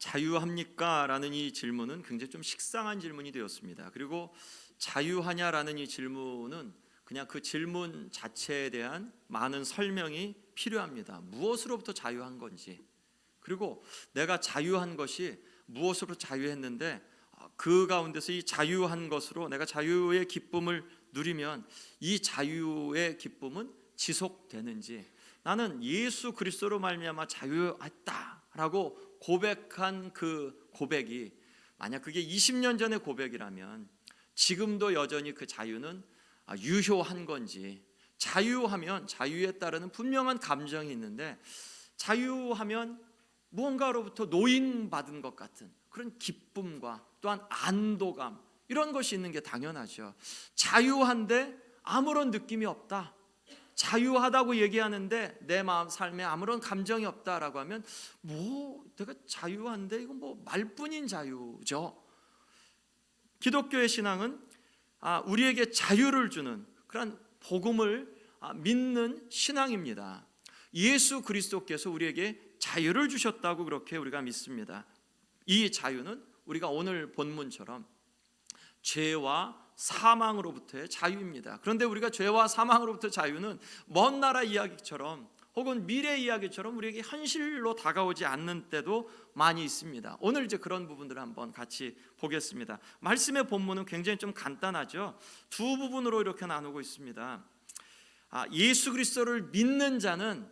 자유합니까? 라는 이 질문은 굉장히 좀 식상한 질문이 되었습니다. 그리고 자유하냐라는 이 질문은 그냥 그 질문 자체에 대한 많은 설명이 필요합니다. 무엇으로부터 자유한 건지, 그리고 내가 자유한 것이 무엇으로 자유했는데 그 가운데서 이 자유한 것으로 내가 자유의 기쁨을 누리면 이 자유의 기쁨은 지속되는지, 나는 예수 그리스도로 말미암아 자유했다라고 고백한 그 고백이 만약 그게 20년 전의 고백이라면 지금도 여전히 그 자유는 유효한 건지, 자유하면 자유에 따르는 분명한 감정이 있는데 자유하면 무언가로부터 노인받은 것 같은 그런 기쁨과 또한 안도감, 이런 것이 있는 게 당연하죠. 자유한데 아무런 느낌이 없다, 자유하다고 얘기하는데 내 마음 삶에 아무런 감정이 없다라고 하면 뭐 내가 자유한데 이건 뭐 말뿐인 자유죠. 기독교의 신앙은 우리에게 자유를 주는 그런 복음을 믿는 신앙입니다. 예수 그리스도께서 우리에게 자유를 주셨다고 그렇게 우리가 믿습니다. 이 자유는 우리가 오늘 본문처럼 죄와 사망으로부터의 자유입니다. 그런데 우리가 죄와 사망으로부터 자유는 먼 나라 이야기처럼 혹은 미래 이야기처럼 우리에게 현실로 다가오지 않는 때도 많이 있습니다. 오늘 이제 그런 부분들을 한번 같이 보겠습니다. 말씀의 본문은 굉장히 좀 간단하죠. 두 부분으로 이렇게 나누고 있습니다. 예수 그리스도를 믿는 자는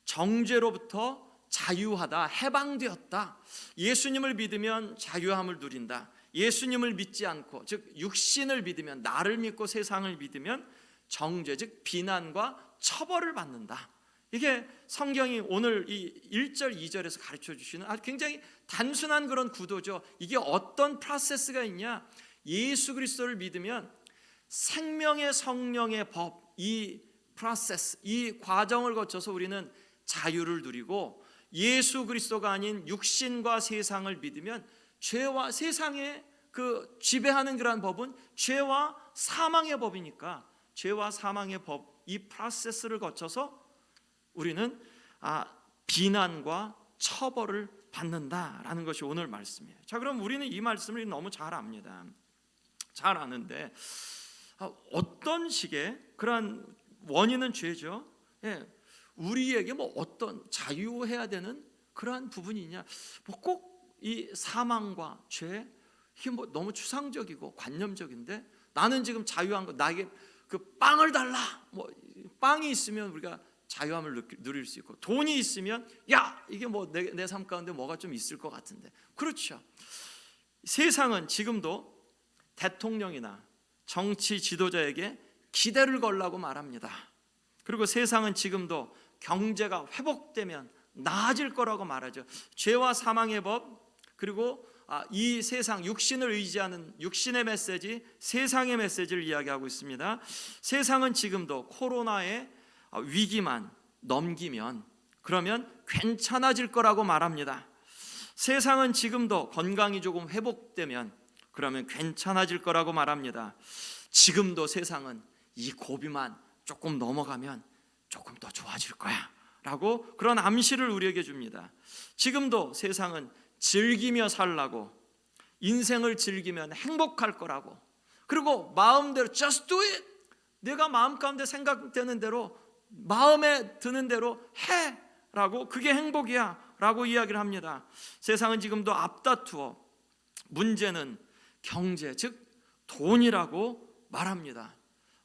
정죄로부터 자유하다, 해방되었다. 예수님을 믿으면 자유함을 누린다. 예수님을 믿지 않고, 즉 육신을 믿으면, 나를 믿고 세상을 믿으면 정죄, 즉 비난과 처벌을 받는다. 이게 성경이 오늘 이 1절 2절에서 가르쳐 주시는 아주 굉장히 단순한 그런 구도죠. 이게 어떤 프로세스가 있냐? 예수 그리스도를 믿으면 생명의 성령의 법, 이 프로세스, 이 과정을 거쳐서 우리는 자유를 누리고, 예수 그리스도가 아닌 육신과 세상을 믿으면 죄와 세상의 그 지배하는 그러한 법은 죄와 사망의 법이니까 죄와 사망의 법, 이 프로세스를 거쳐서 우리는 비난과 처벌을 받는다라는 것이 오늘 말씀이에요. 자, 그럼 우리는 이 말씀을 너무 잘 압니다. 잘 아는데 어떤 식의 그러한 원인은 죄죠. 예, 우리에게 뭐 어떤 자유해야 되는 그러한 부분이냐? 뭐 꼭 이 사망과 죄, 이게 뭐 너무 추상적이고 관념적인데 나는 지금 자유한 거, 나에게 그 빵을 달라, 뭐 빵이 있으면 우리가 자유함을 누릴 수 있고, 돈이 있으면 야 이게 뭐 내 삶 가운데 뭐가 좀 있을 것 같은데, 그렇죠. 세상은 지금도 대통령이나 정치 지도자에게 기대를 걸라고 말합니다. 그리고 세상은 지금도 경제가 회복되면 나아질 거라고 말하죠. 죄와 사망의 법, 그리고 이 세상 육신을 의지하는 육신의 메시지, 세상의 메시지를 이야기하고 있습니다. 세상은 지금도 코로나의 위기만 넘기면 그러면 괜찮아질 거라고 말합니다. 세상은 지금도 건강이 조금 회복되면 그러면 괜찮아질 거라고 말합니다. 지금도 세상은 이 고비만 조금 넘어가면 조금 더 좋아질 거야 라고 그런 암시를 우리에게 줍니다. 지금도 세상은 즐기며 살라고, 인생을 즐기면 행복할 거라고, 그리고 마음대로 just do it, 내가 마음 가운데 생각되는 대로 마음에 드는 대로 해 라고, 그게 행복이야 라고 이야기를 합니다. 세상은 지금도 앞다투어 문제는 경제, 즉 돈이라고 말합니다.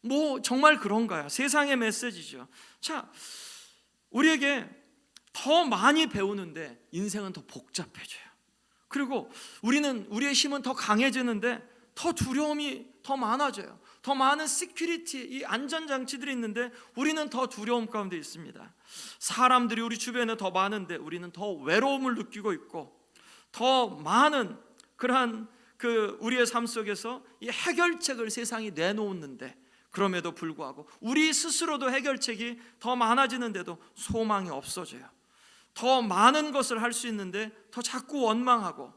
뭐 정말 그런가요? 세상의 메시지죠. 자, 우리에게 더 많이 배우는데 인생은 더 복잡해져요. 그리고 우리의 힘은 더 강해지는데 더 두려움이 더 많아져요. 더 많은 시큐리티, 이 안전장치들이 있는데 우리는 더 두려움 가운데 있습니다. 사람들이 우리 주변에 더 많은데 우리는 더 외로움을 느끼고 있고, 더 많은 그러한 우리의 삶 속에서 이 해결책을 세상이 내놓는데 그럼에도 불구하고 우리 스스로도 해결책이 더 많아지는데도 소망이 없어져요. 더 많은 것을 할 수 있는데 더 자꾸 원망하고,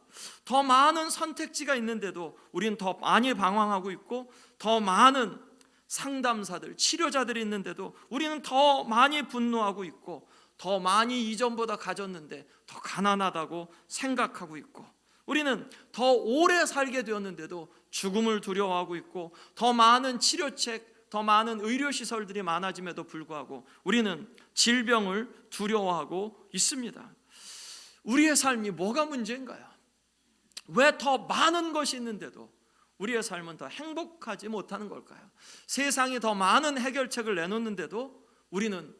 더 많은 선택지가 있는데도 우리는 더 많이 방황하고 있고, 더 많은 상담사들, 치료자들이 있는데도 우리는 더 많이 분노하고 있고, 더 많이 이전보다 가졌는데 더 가난하다고 생각하고 있고, 우리는 더 오래 살게 되었는데도 죽음을 두려워하고 있고, 더 많은 치료책, 더 많은 의료시설들이 많아짐에도 불구하고 우리는 질병을 두려워하고 있습니다. 우리의 삶이 뭐가 문제인가요? 왜 더 많은 것이 있는데도 우리의 삶은 더 행복하지 못하는 걸까요? 세상이 더 많은 해결책을 내놓는데도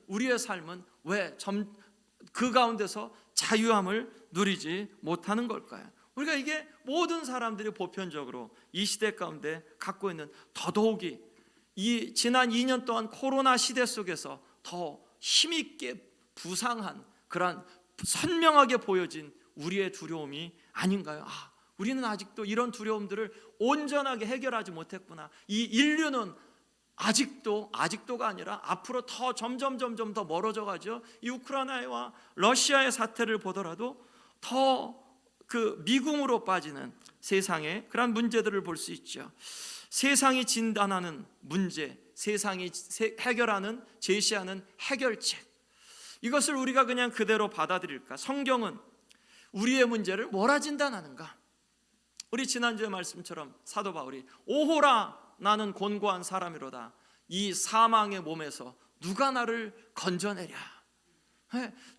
우리의 삶은 왜 그 가운데서 자유함을 누리지 못하는 걸까요? 우리가 이게 모든 사람들이 보편적으로 이 시대 가운데 갖고 있는, 더더욱이 이 지난 2년 동안 코로나 시대 속에서 더 힘있게 부상한, 그러한 선명하게 보여진 우리의 두려움이 아닌가요? 우리는 아직도 이런 두려움들을 온전하게 해결하지 못했구나. 이 인류는 아직도가 아니라 앞으로 더 점점 더 멀어져 가죠. 이 우크라이나와 러시아의 사태를 보더라도 더 그 미궁으로 빠지는 세상의 그런 문제들을 볼 수 있죠. 세상이 진단하는 문제, 세상이 해결하는, 제시하는 해결책, 이것을 우리가 그냥 그대로 받아들일까? 성경은 우리의 문제를 뭐라 진단하는가? 우리 지난주의 말씀처럼 사도 바울이 오호라 나는 곤고한 사람이로다, 이 사망의 몸에서 누가 나를 건져내랴.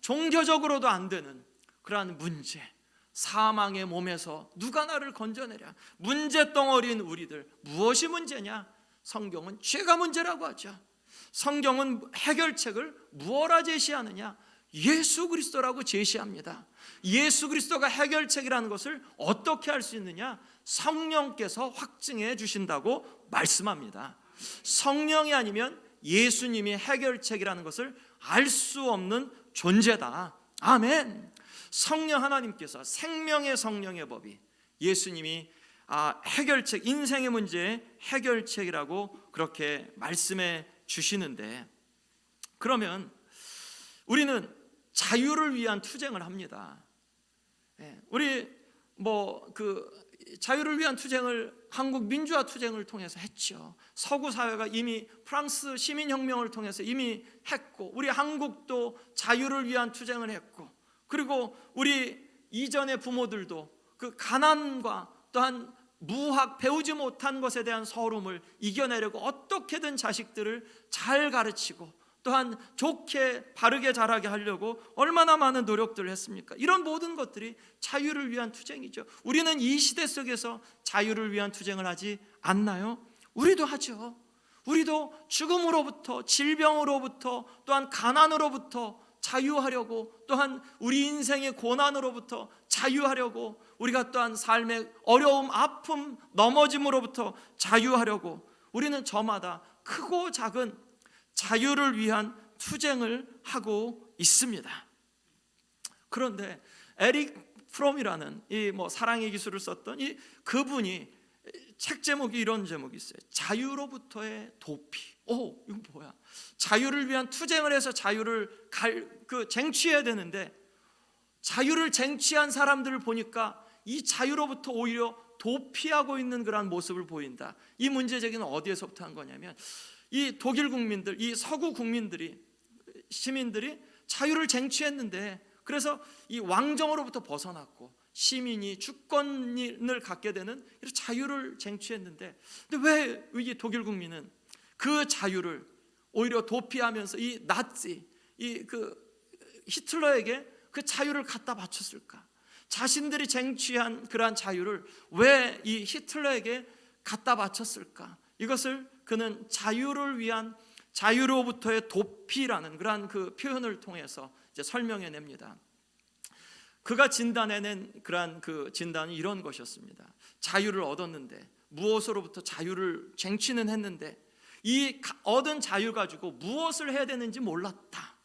종교적으로도 안 되는 그러한 문제, 사망의 몸에서 누가 나를 건져내랴. 문제덩어리인 우리들, 무엇이 문제냐? 성경은 죄가 문제라고 하죠. 성경은 해결책을 무엇라 제시하느냐? 예수 그리스도라고 제시합니다. 예수 그리스도가 해결책이라는 것을 어떻게 할 수 있느냐? 성령께서 확증해 주신다고 말씀합니다. 성령이 아니면 예수님이 해결책이라는 것을 알 수 없는 존재다. 아멘. 성령 하나님께서, 생명의 성령의 법이 예수님이 해결책, 인생의 문제의 해결책이라고 그렇게 말씀해 주시는데, 그러면 우리는 자유를 위한 투쟁을 합니다. 우리 자유를 위한 투쟁을 한국 민주화 투쟁을 통해서 했죠. 서구 사회가 이미 프랑스 시민혁명을 통해서 이미 했고, 우리 한국도 자유를 위한 투쟁을 했고, 그리고 우리 이전의 부모들도 그 가난과 또한 무학, 배우지 못한 것에 대한 서러움을 이겨내려고 어떻게든 자식들을 잘 가르치고 또한 좋게 바르게 자라게 하려고 얼마나 많은 노력들을 했습니까? 이런 모든 것들이 자유를 위한 투쟁이죠. 우리는 이 시대 속에서 자유를 위한 투쟁을 하지 않나요? 우리도 하죠. 우리도 죽음으로부터, 질병으로부터, 또한 가난으로부터 자유하려고, 또한 우리 인생의 고난으로부터 자유하려고, 우리가 또한 삶의 어려움, 아픔, 넘어짐으로부터 자유하려고 우리는 저마다 크고 작은 자유를 위한 투쟁을 하고 있습니다. 그런데 에릭 프롬이라는 이 사랑의 기술을 썼던 그분이 책 제목이 이런 제목이 있어요. 자유로부터의 도피. 이거 뭐야? 자유를 위한 투쟁을 해서 자유를 쟁취해야 되는데, 자유를 쟁취한 사람들을 보니까 이 자유로부터 오히려 도피하고 있는 그런 모습을 보인다. 이 문제 제기는 어디에서부터 한 거냐면, 이 독일 국민들, 이 서구 국민들이, 시민들이 자유를 쟁취했는데, 그래서 이 왕정으로부터 벗어났고 시민이 주권을 갖게 되는 이런 자유를 쟁취했는데, 근데 왜 이 독일 국민은 그 자유를 오히려 도피하면서 이 나치, 히틀러에게 그 자유를 갖다 바쳤을까? 자신들이 쟁취한 그러한 자유를 왜 이 히틀러에게 갖다 바쳤을까? 이것을 그는 자유를 위한, 자유로부터의 도피라는 그러한 그 표현을 통해서 이제 설명해 냅니다. 그가 진단해낸 그러한 그 진단이 이런 것이었습니다. 자유를 얻었는데, 무엇으로부터 자유를 쟁취는 했는데, 이 얻은 자유 가지고 무엇을 해야 되는지 몰랐다.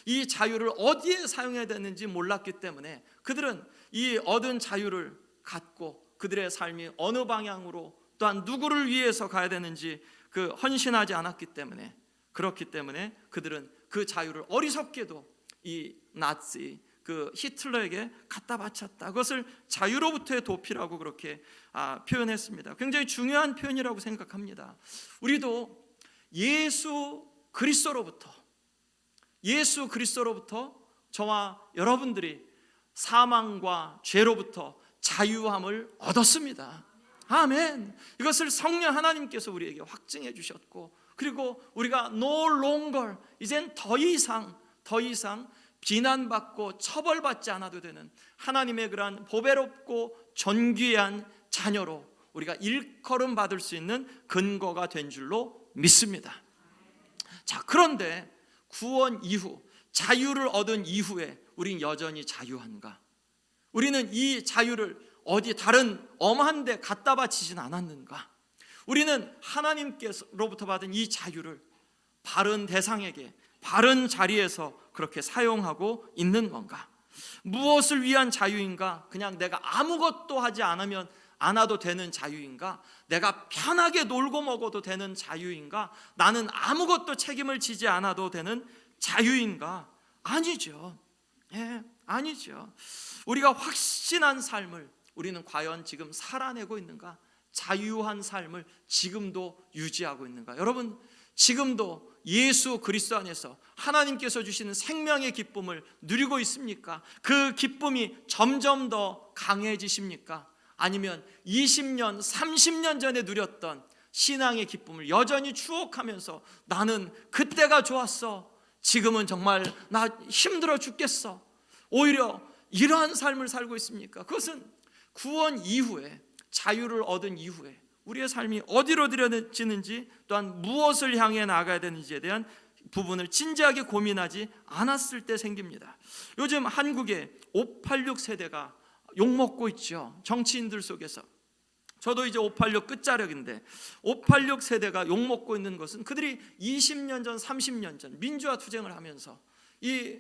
이 자유를 어디에 사용해야 되는지 몰랐기 때문에 그들은 이 얻은 자유를 갖고 그들의 삶이 어느 방향으로, 또한 누구를 위해서 가야 되는지 헌신하지 않았기 때문에, 그렇기 때문에 그들은 그 자유를 어리석게도 이 나치, 히틀러에게 갖다 바쳤다. 그것을 자유로부터의 도피라고 그렇게 표현했습니다. 굉장히 중요한 표현이라고 생각합니다. 우리도 예수 그리스도로부터, 예수 그리스도로부터 저와 여러분들이 사망과 죄로부터 자유함을 얻었습니다. 아멘. 이것을 성령 하나님께서 우리에게 확증해 주셨고, 그리고 우리가 no longer, 이젠 더 이상 비난받고 처벌받지 않아도 되는 하나님의 그러한 보배롭고 존귀한 자녀로 우리가 일컬음 받을 수 있는 근거가 된 줄로 믿습니다. 자, 그런데 구원 이후, 자유를 얻은 이후에 우린 여전히 자유한가? 우리는 이 자유를 어디 다른 엄한 데 갖다 바치진 않았는가? 우리는 하나님께로부터 받은 이 자유를 바른 대상에게 바른 자리에서 그렇게 사용하고 있는 건가? 무엇을 위한 자유인가? 그냥 내가 아무것도 하지 않아도 되는 자유인가? 내가 편하게 놀고 먹어도 되는 자유인가? 나는 아무것도 책임을 지지 않아도 되는 자유인가? 아니죠. 아니죠. 우리가 확신한 삶을 우리는 과연 지금 살아내고 있는가? 자유한 삶을 지금도 유지하고 있는가? 여러분, 지금도 예수 그리스도 안에서 하나님께서 주시는 생명의 기쁨을 누리고 있습니까? 그 기쁨이 점점 더 강해지십니까? 아니면 20년, 30년 전에 누렸던 신앙의 기쁨을 여전히 추억하면서 나는 그때가 좋았어, 지금은 정말 나 힘들어 죽겠어, 오히려 이러한 삶을 살고 있습니까? 그것은 구원 이후에, 자유를 얻은 이후에 우리의 삶이 어디로 들여지는지, 또한 무엇을 향해 나가야 되는지에 대한 부분을 진지하게 고민하지 않았을 때 생깁니다. 요즘 한국의 586 세대가 욕먹고 있죠. 정치인들 속에서. 저도 이제 586 끝자락인데 586 세대가 욕먹고 있는 것은 그들이 20년 전, 30년 전 민주화 투쟁을 하면서 이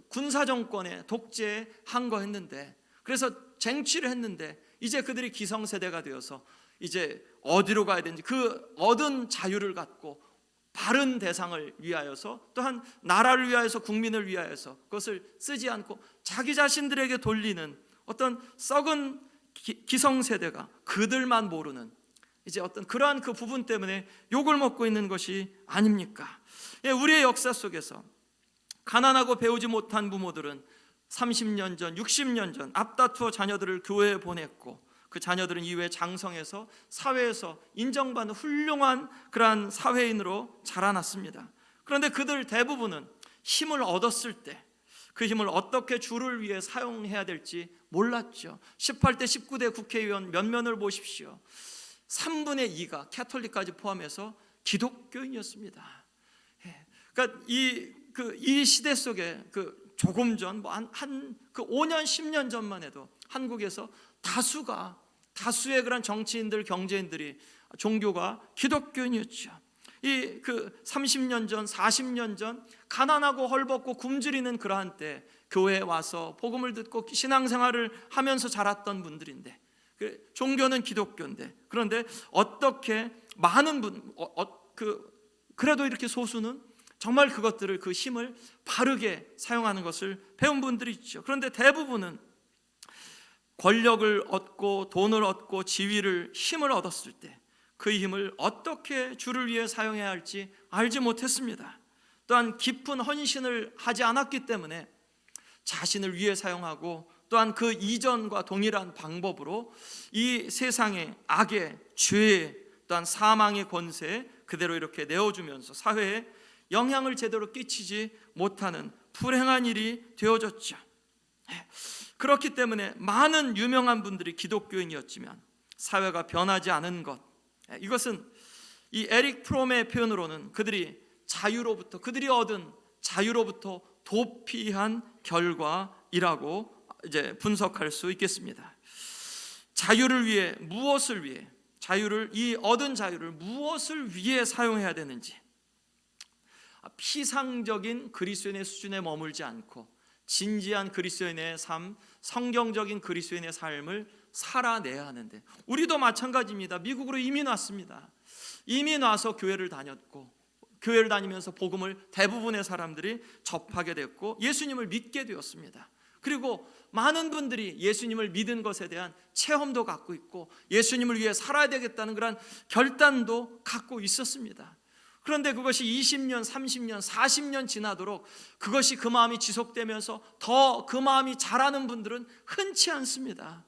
군사 정권에 독재 항거했는데, 그래서 쟁취를 했는데 이제 그들이 기성세대가 되어서 이제 어디로 가야 되는지 그 얻은 자유를 갖고 바른 대상을 위하여서, 또한 나라를 위하여서, 국민을 위하여서 그것을 쓰지 않고 자기 자신들에게 돌리는 어떤 썩은 기성세대가 그들만 모르는 이제 어떤 그러한 그 부분 때문에 욕을 먹고 있는 것이 아닙니까? 우리의 역사 속에서 가난하고 배우지 못한 부모들은 30년 전, 60년 전 앞다투어 자녀들을 교회에 보냈고, 그 자녀들은 이후에 장성해서 사회에서 인정받는 훌륭한 그러한 사회인으로 자라났습니다. 그런데 그들 대부분은 힘을 얻었을 때 그 힘을 어떻게 주를 위해 사용해야 될지 몰랐죠. 18대 19대 국회의원 면면을 보십시오. 3분의 2가 캐톨릭까지 포함해서 기독교인이었습니다. 그러니까 이 시대 속에 조금 전 그 5년 10년 전만 해도 한국에서 다수의 그런 정치인들, 경제인들이 종교가 기독교인이었죠. 30년 전, 40년 전 가난하고 헐벗고 굶주리는 그러한 때 교회에 와서 복음을 듣고 신앙생활을 하면서 자랐던 분들인데, 종교는 기독교인데, 그런데 어떻게 많은 그래도 이렇게 소수는 정말 그것들을, 그 힘을 바르게 사용하는 것을 배운 분들이 있죠. 그런데 대부분은 권력을 얻고 돈을 얻고 지위를, 힘을 얻었을 때 그 힘을 어떻게 주를 위해 사용해야 할지 알지 못했습니다. 또한 깊은 헌신을 하지 않았기 때문에 자신을 위해 사용하고, 또한 그 이전과 동일한 방법으로 이 세상의 악의, 죄의, 또한 사망의 권세에 그대로 이렇게 내어주면서 사회에 영향을 제대로 끼치지 못하는 불행한 일이 되어졌죠. 그렇기 때문에 많은 유명한 분들이 기독교인이었지만 사회가 변하지 않은 것, 이것은 이 에릭 프롬의 표현으로는 그들이 얻은 자유로부터 도피한 결과이라고 이제 분석할 수 있겠습니다. 자유를 위해, 무엇을 위해, 이 얻은 자유를 무엇을 위해 사용해야 되는지, 피상적인 그리스도인의 수준에 머물지 않고 진지한 그리스도인의 삶, 성경적인 그리스도인의 삶을 살아내야 하는데, 우리도 마찬가지입니다. 미국으로 이민 왔습니다. 이민 와서 교회를 다녔고, 교회를 다니면서 복음을 대부분의 사람들이 접하게 됐고 예수님을 믿게 되었습니다. 그리고 많은 분들이 예수님을 믿은 것에 대한 체험도 갖고 있고 예수님을 위해 살아야 되겠다는 그런 결단도 갖고 있었습니다. 그런데 그것이 20년, 30년, 40년 지나도록 그것이 그 마음이 지속되면서 더 그 마음이 자라는 분들은 흔치 않습니다.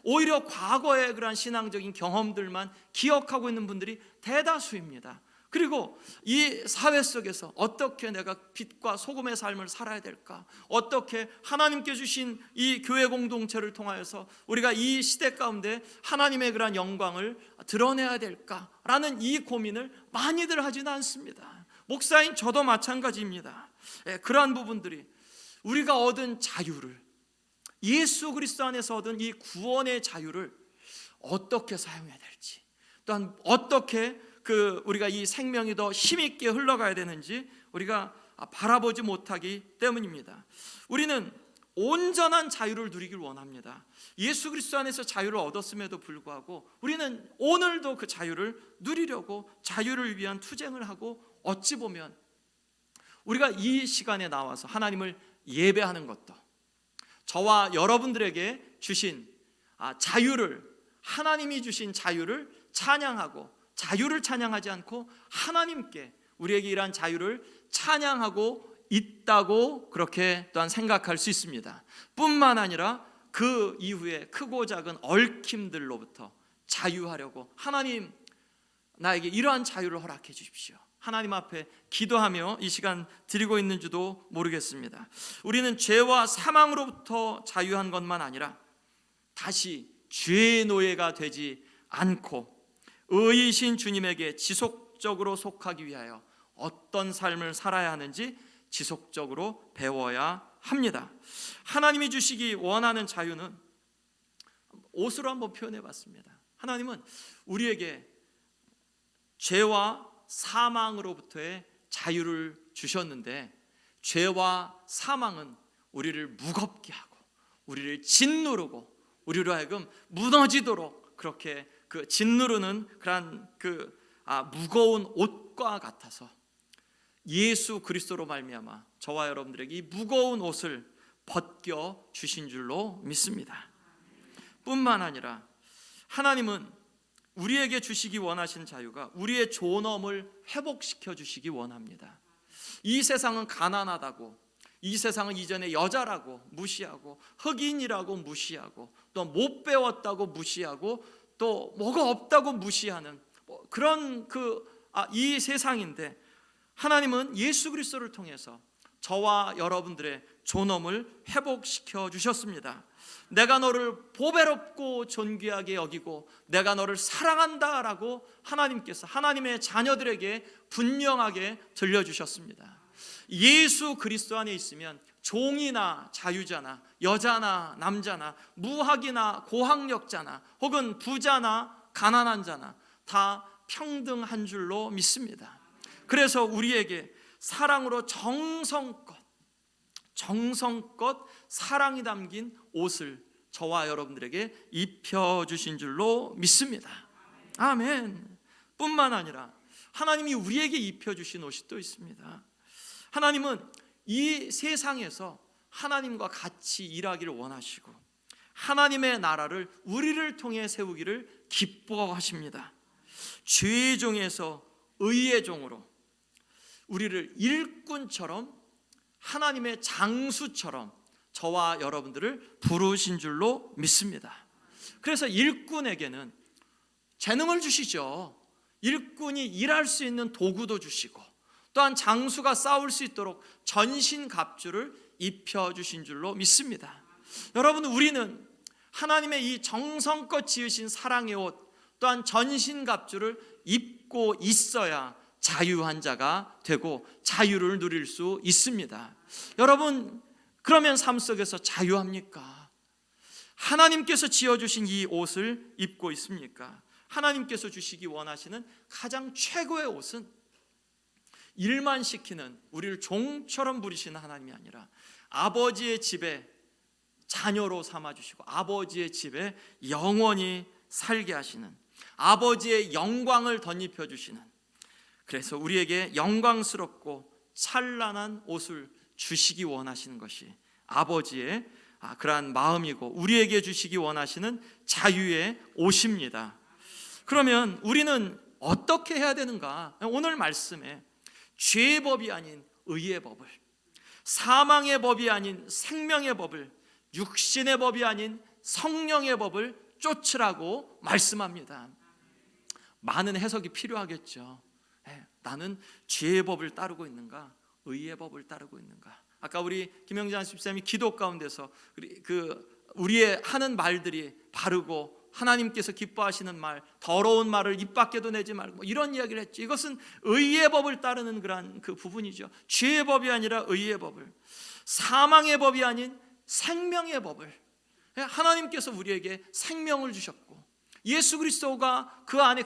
오히려 과거의 그러한 신앙적인 경험들만 기억하고 있는 분들이 대다수입니다. 그리고 이 사회 속에서 어떻게 내가 빛과 소금의 삶을 살아야 될까? 어떻게 하나님께 주신 이 교회 공동체를 통하여서 우리가 이 시대 가운데 하나님의 그러한 영광을 드러내야 될까라는 이 고민을 많이들 하지는 않습니다. 목사인 저도 마찬가지입니다. 그러한 부분들이 우리가 얻은 자유를, 예수 그리스도 안에서 얻은 이 구원의 자유를 어떻게 사용해야 될지, 또한 어떻게 우리가 이 생명이 더 힘있게 흘러가야 되는지 우리가 바라보지 못하기 때문입니다. 우리는 온전한 자유를 누리길 원합니다. 예수 그리스도 안에서 자유를 얻었음에도 불구하고 우리는 오늘도 그 자유를 누리려고 자유를 위한 투쟁을 하고, 어찌 보면 우리가 이 시간에 나와서 하나님을 예배하는 것도 저와 여러분들에게 주신 자유를, 하나님이 주신 자유를 찬양하고, 자유를 찬양하지 않고 하나님께 우리에게 이러한 자유를 찬양하고 있다고 그렇게 또한 생각할 수 있습니다. 뿐만 아니라 그 이후에 크고 작은 얽힘들로부터 자유하려고, 하나님 나에게 이러한 자유를 허락해 주십시오, 하나님 앞에 기도하며 이 시간 드리고 있는지도 모르겠습니다. 우리는 죄와 사망으로부터 자유한 것만 아니라 다시 죄의 노예가 되지 않고 의이신 주님에게 지속적으로 속하기 위하여 어떤 삶을 살아야 하는지 지속적으로 배워야 합니다. 하나님이 주시기 원하는 자유는 옷으로 한번 표현해 봤습니다. 하나님은 우리에게 죄와 사망으로부터의 자유를 주셨는데, 죄와 사망은 우리를 무겁게 하고 우리를 짓누르고 우리로 하여금 무너지도록 그렇게 짓누르는 그런 무거운 옷과 같아서 예수 그리스도로 말미암아 저와 여러분들에게 이 무거운 옷을 벗겨 주신 줄로 믿습니다. 뿐만 아니라 하나님은 우리에게 주시기 원하신 자유가 우리의 존엄을 회복시켜 주시기 원합니다. 이 세상은 가난하다고, 이 세상은 이전에 여자라고 무시하고 흑인이라고 무시하고 또 못 배웠다고 무시하고 또 뭐가 없다고 무시하는 그런 이 세상인데, 하나님은 예수 그리스도를 통해서 저와 여러분들의 존엄을 회복시켜 주셨습니다. 내가 너를 보배롭고 존귀하게 여기고 내가 너를 사랑한다라고 하나님께서 하나님의 자녀들에게 분명하게 들려주셨습니다. 예수 그리스도 안에 있으면 종이나 자유자나 여자나 남자나 무학이나 고학력자나 혹은 부자나 가난한 자나 다 평등한 줄로 믿습니다. 그래서 우리에게 사랑으로 정성껏 사랑이 담긴 옷을 저와 여러분들에게 입혀주신 줄로 믿습니다. 아멘. 뿐만 아니라 하나님이 우리에게 입혀주신 옷이 또 있습니다. 하나님은 이 세상에서 하나님과 같이 일하기를 원하시고 하나님의 나라를 우리를 통해 세우기를 기뻐하십니다. 죄의 종에서 의의 종으로 우리를 일꾼처럼, 하나님의 장수처럼 저와 여러분들을 부르신 줄로 믿습니다. 그래서 일꾼에게는 재능을 주시죠. 일꾼이 일할 수 있는 도구도 주시고, 또한 장수가 싸울 수 있도록 전신갑주를 입혀주신 줄로 믿습니다. 여러분, 우리는 하나님의 이 정성껏 지으신 사랑의 옷, 또한 전신갑주를 입고 있어야 자유한 자가 되고 자유를 누릴 수 있습니다. 여러분, 그러면 삶 속에서 자유합니까? 하나님께서 지어주신 이 옷을 입고 있습니까? 하나님께서 주시기 원하시는 가장 최고의 옷은 일만 시키는, 우리를 종처럼 부리시는 하나님이 아니라 아버지의 집에 자녀로 삼아주시고 아버지의 집에 영원히 살게 하시는, 아버지의 영광을 덧입혀 주시는, 그래서 우리에게 영광스럽고 찬란한 옷을 주시기 원하시는 것이 아버지의 그러한 마음이고 우리에게 주시기 원하시는 자유의 옷입니다. 그러면 우리는 어떻게 해야 되는가? 오늘 말씀에 죄의 법이 아닌 의의 법을, 사망의 법이 아닌 생명의 법을, 육신의 법이 아닌 성령의 법을 쫓으라고 말씀합니다. 많은 해석이 필요하겠죠. 나는 죄의 법을 따르고 있는가, 의의 법을 따르고 있는가? 아까 우리 김영장 집사님이 기도 가운데서 우리의 하는 말들이 바르고 하나님께서 기뻐하시는 말, 더러운 말을 입 밖에도 내지 말고 이런 이야기를 했죠. 이것은 의의 법을 따르는 그런 그 부분이죠. 죄의 법이 아니라 의의 법을, 사망의 법이 아닌 생명의 법을, 하나님께서 우리에게 생명을 주셨고 예수 그리스도가 그 안에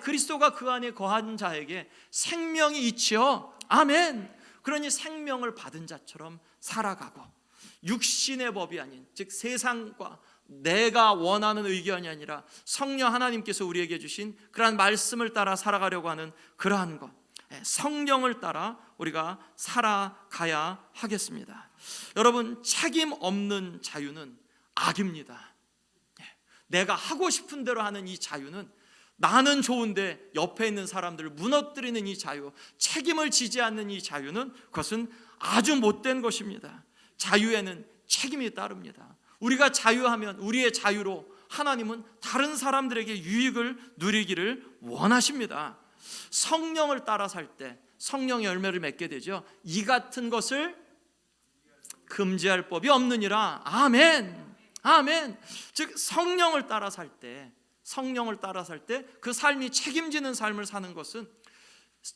거한 자에게 생명이 있지요. 아멘. 그러니 생명을 받은 자처럼 살아가고, 육신의 법이 아닌, 즉 세상과 내가 원하는 의견이 아니라 성령 하나님께서 우리에게 주신 그러한 말씀을 따라 살아가려고 하는 그러한 것, 성령을 따라 우리가 살아가야 하겠습니다. 여러분, 책임 없는 자유는 악입니다. 내가 하고 싶은 대로 하는 이 자유는, 나는 좋은데 옆에 있는 사람들을 무너뜨리는 이 자유, 책임을 지지 않는 이 자유는, 그것은 아주 못된 것입니다. 자유에는 책임이 따릅니다. 우리가 자유하면 우리의 자유로 하나님은 다른 사람들에게 유익을 누리기를 원하십니다. 성령을 따라 살 때 성령의 열매를 맺게 되죠. 이 같은 것을 금지할 법이 없느니라. 아멘. 아멘. 즉 성령을 따라 살 때 그 삶이 책임지는 삶을 사는 것은,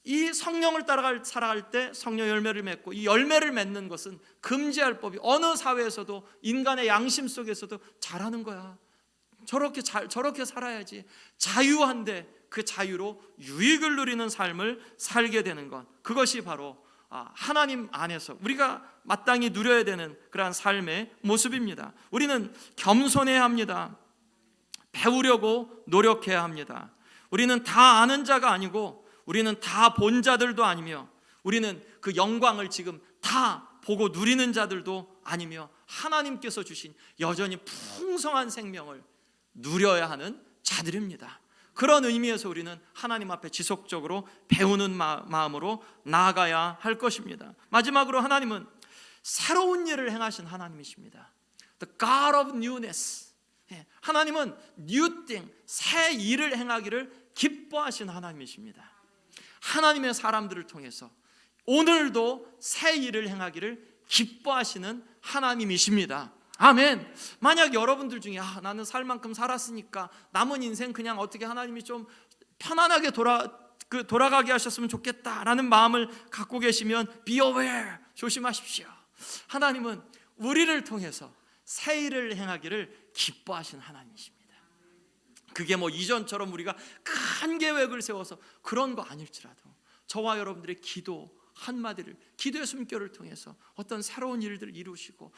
이 성령을 따라 살아갈 때 성령 열매를 맺고, 이 열매를 맺는 것은 금지할 법이 어느 사회에서도, 인간의 양심 속에서도 잘하는 거야. 저렇게 살아야지. 자유한데 그 자유로 유익을 누리는 삶을 살게 되는 것, 그것이 바로 하나님 안에서 우리가 마땅히 누려야 되는 그러한 삶의 모습입니다. 우리는 겸손해야 합니다. 배우려고 노력해야 합니다. 우리는 다 아는 자가 아니고, 우리는 다 본 자들도 아니며, 우리는 그 영광을 지금 다 보고 누리는 자들도 아니며, 하나님께서 주신 여전히 풍성한 생명을 누려야 하는 자들입니다. 그런 의미에서 우리는 하나님 앞에 지속적으로 배우는 마음으로 나아가야 할 것입니다. 마지막으로 하나님은 새로운 일을 행하신 하나님이십니다. The God of newness. 하나님은 new thing, 새 일을 행하기를 기뻐하신 하나님이십니다. 하나님의 사람들을 통해서 오늘도 새 일을 행하기를 기뻐하시는 하나님이십니다. 아멘. 만약 여러분들 중에 나는 살 만큼 살았으니까 남은 인생 그냥 어떻게 하나님이 좀 편안하게 돌아가게 하셨으면 좋겠다라는 마음을 갖고 계시면 be aware, 조심하십시오. 하나님은 우리를 통해서 새 일을 행하기를 기뻐하시는 하나님이십니다. 그게 이전처럼 우리가 큰 계획을 세워서 그런 거 아닐지라도, 저와 여러분들의 기도 한마디를, 기도의 숨결을 통해서 어떤 새로운 일들을 이루시고,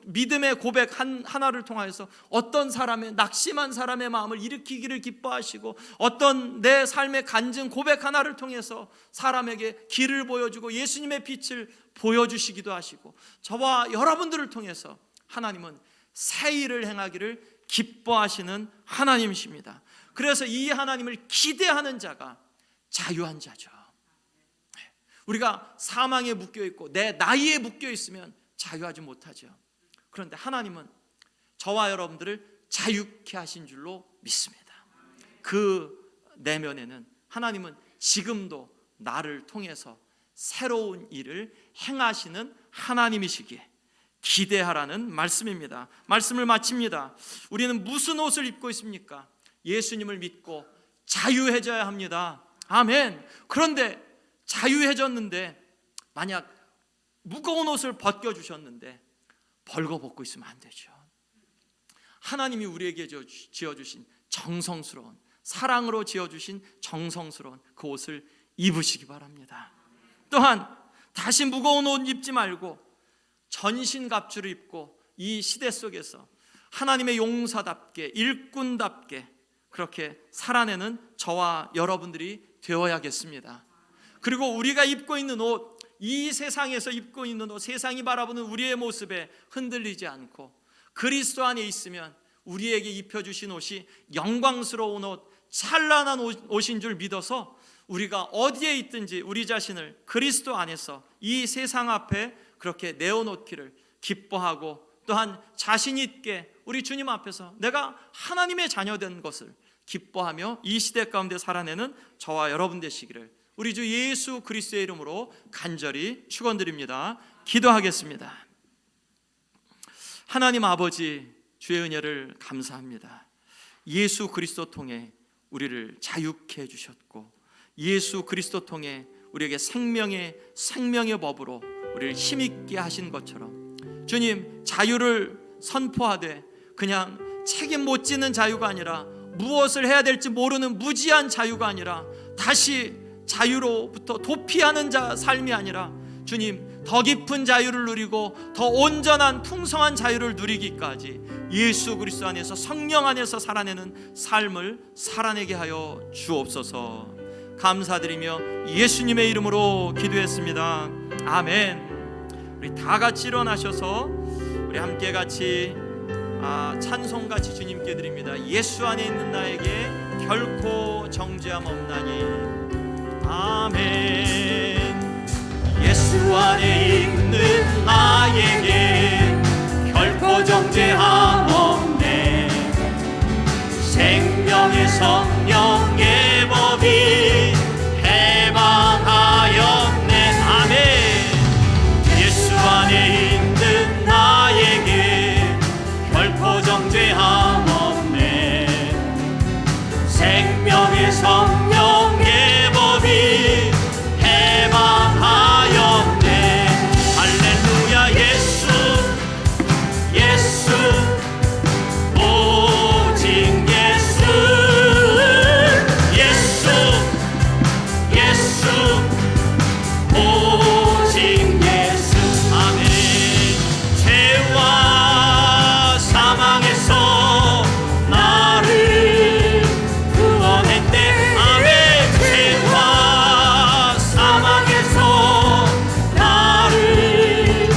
믿음의 고백 하나를 통해서 어떤 사람의, 낙심한 사람의 마음을 일으키기를 기뻐하시고, 어떤 내 삶의 간증 고백 하나를 통해서 사람에게 길을 보여주고 예수님의 빛을 보여주시기도 하시고, 저와 여러분들을 통해서 하나님은 새 일을 행하기를 기뻐하시는 하나님이십니다. 그래서 이 하나님을 기대하는 자가 자유한 자죠. 우리가 사망에 묶여있고 내 나이에 묶여있으면 자유하지 못하죠. 그런데 하나님은 저와 여러분들을 자유케 하신 줄로 믿습니다. 그 내면에는 하나님은 지금도 나를 통해서 새로운 일을 행하시는 하나님이시기에 기대하라는 말씀입니다. 말씀을 마칩니다. 우리는 무슨 옷을 입고 있습니까? 예수님을 믿고 자유해져야 합니다. 아멘. 그런데 자유해졌는데 만약 무거운 옷을 벗겨주셨는데 벌거벗고 있으면 안 되죠. 하나님이 우리에게 지어주신 정성스러운, 사랑으로 지어주신 정성스러운 그 옷을 입으시기 바랍니다. 또한 다시 무거운 옷 입지 말고 전신갑주를 입고 이 시대 속에서 하나님의 용사답게, 일꾼답게 그렇게 살아내는 저와 여러분들이 되어야겠습니다. 그리고 우리가 입고 있는 옷, 이 세상에서 입고 있는 옷, 세상이 바라보는 우리의 모습에 흔들리지 않고 그리스도 안에 있으면 우리에게 입혀주신 옷이 영광스러운 옷, 찬란한 옷인 줄 믿어서 우리가 어디에 있든지 우리 자신을 그리스도 안에서 이 세상 앞에 그렇게 내어놓기를 기뻐하고, 또한 자신 있게 우리 주님 앞에서 내가 하나님의 자녀된 것을 기뻐하며 이 시대 가운데 살아내는 저와 여러분 되시기를 우리 주 예수 그리스도의 이름으로 간절히 축원드립니다. 기도하겠습니다. 하나님 아버지, 주의 은혜를 감사합니다. 예수 그리스도 통해 우리를 자유케 해주셨고, 예수 그리스도 통해 우리에게 생명의 법으로 우리를 힘있게 하신 것처럼, 주님, 자유를 선포하되 그냥 책임 못 지는 자유가 아니라, 무엇을 해야 될지 모르는 무지한 자유가 아니라, 다시 자유로부터 도피하는 삶이 아니라, 주님, 더 깊은 자유를 누리고 더 온전한 풍성한 자유를 누리기까지 예수 그리스도 안에서, 성령 안에서 살아내는 삶을 살아내게 하여 주옵소서. 감사드리며 예수님의 이름으로 기도했습니다. 아멘. 우리 다 같이 일어나셔서 우리 함께 같이 찬송같이 주님께 드립니다. 예수 안에 있는 나에게 결코 정죄함 없나니. 아멘. 예수 안에 있는 나에게 결코 정죄함 없네. 생명의 성령의 법이 해방하였네. 아멘. 예수 안에 있는 나에게 결코 정죄함 없네. 생명의 성령의 법이 해방하였네. 할렐루야. 예수 오직 예수 오직 예수. 아멘. 죄와 사망에서 나를 구원했네. 아멘. 죄와 사망에서 나를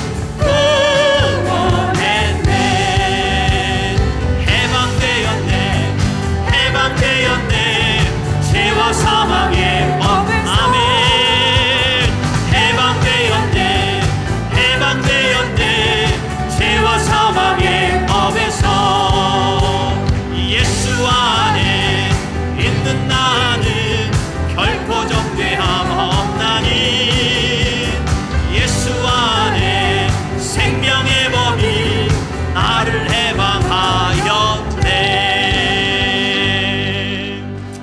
구원했네. 해방되었네. 죄와 사망의 법. 아멘. 해방되었네. 죄와 사망의 법에서 예수 안에 있는 나는 결코 정죄함 없나니. 예수 안에 생명의 법이 나를 해방하였네.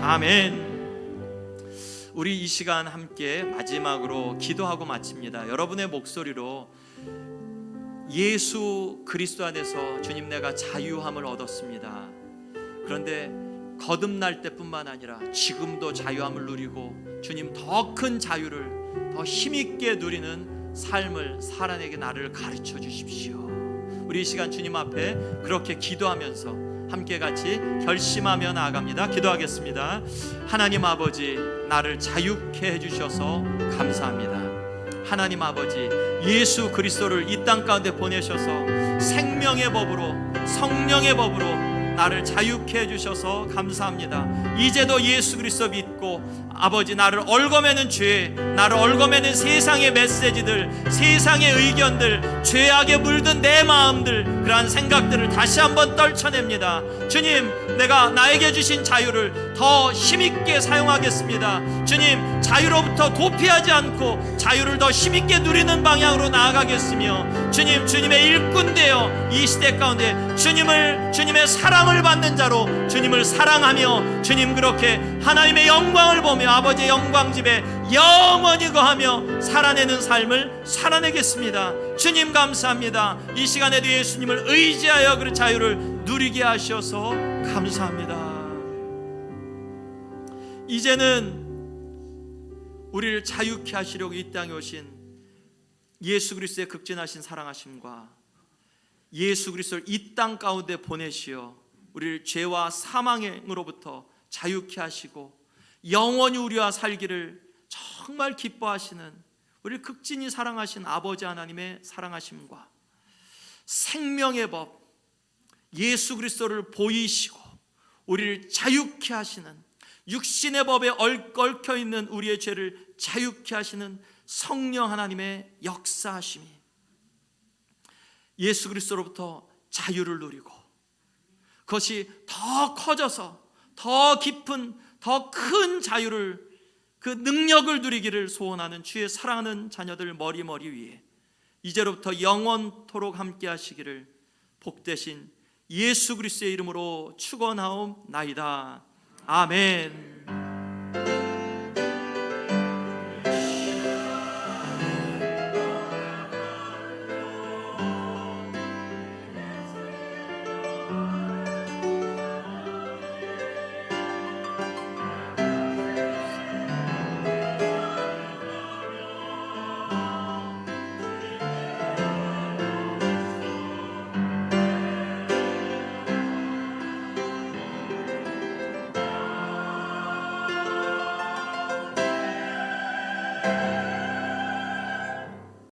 아멘. 우리 이 시간 함께 마지막으로 기도하고 마칩니다. 여러분의 목소리로 예수 그리스도 안에서 주님, 내가 자유함을 얻었습니다. 그런데 거듭날 때뿐만 아니라 지금도 자유함을 누리고 주님, 더 큰 자유를 더 힘있게 누리는 삶을 살아내게 나를 가르쳐 주십시오. 우리 이 시간 주님 앞에 그렇게 기도하면서 함께 같이 결심하며 나아갑니다. 기도하겠습니다. 하나님 아버지, 나를 자유케 해주셔서 감사합니다. 하나님 아버지, 예수 그리스도를 이 땅 가운데 보내셔서 생명의 법으로, 성령의 법으로 나를 자유케 해주셔서 감사합니다. 이제도 예수 그리스도 믿고 아버지, 나를 얽어매는 죄, 나를 얽어매는 세상의 메시지들, 세상의 의견들, 죄악에 물든 내 마음들, 그러한 생각들을 다시 한번 떨쳐냅니다. 주님, 내가 나에게 주신 자유를 더 힘있게 사용하겠습니다. 주님, 자유로부터 도피하지 않고 자유를 더 힘있게 누리는 방향으로 나아가겠으며, 주님, 주님의 일꾼 되어 이 시대 가운데 주님의 사랑을 받는 자로 주님을 사랑하며, 주님, 그렇게 하나님의 영광을 보며 아버지의 영광 집에 영원히 거하며 살아내는 삶을 살아내겠습니다. 주님 감사합니다. 이 시간에도 예수님을 의지하여 그 자유를 누리게 하셔서 감사합니다. 이제는 우리를 자유케 하시려고 이 땅에 오신 예수 그리스도의 극진하신 사랑하심과 예수 그리스도를 이 땅 가운데 보내시어 우리를 죄와 사망으로부터 자유케 하시고 영원히 우리와 살기를 정말 기뻐하시는, 우리를 극진히 사랑하신 아버지 하나님의 사랑하심과 생명의 법 예수 그리스도를 보이시고 우리를 자유케 하시는 육신의 법에 얽혀 있는 우리의 죄를 자유케 하시는 성령 하나님의 역사하심이 예수 그리스도로부터 자유를 누리고 그것이 더 커져서 더 깊은 더 큰 자유를 그 능력을 누리기를 소원하는 주의 사랑하는 자녀들 머리 위에 이제로부터 영원토록 함께 하시기를 복되신 예수 그리스도의 이름으로 축원하옵나이다. 아멘.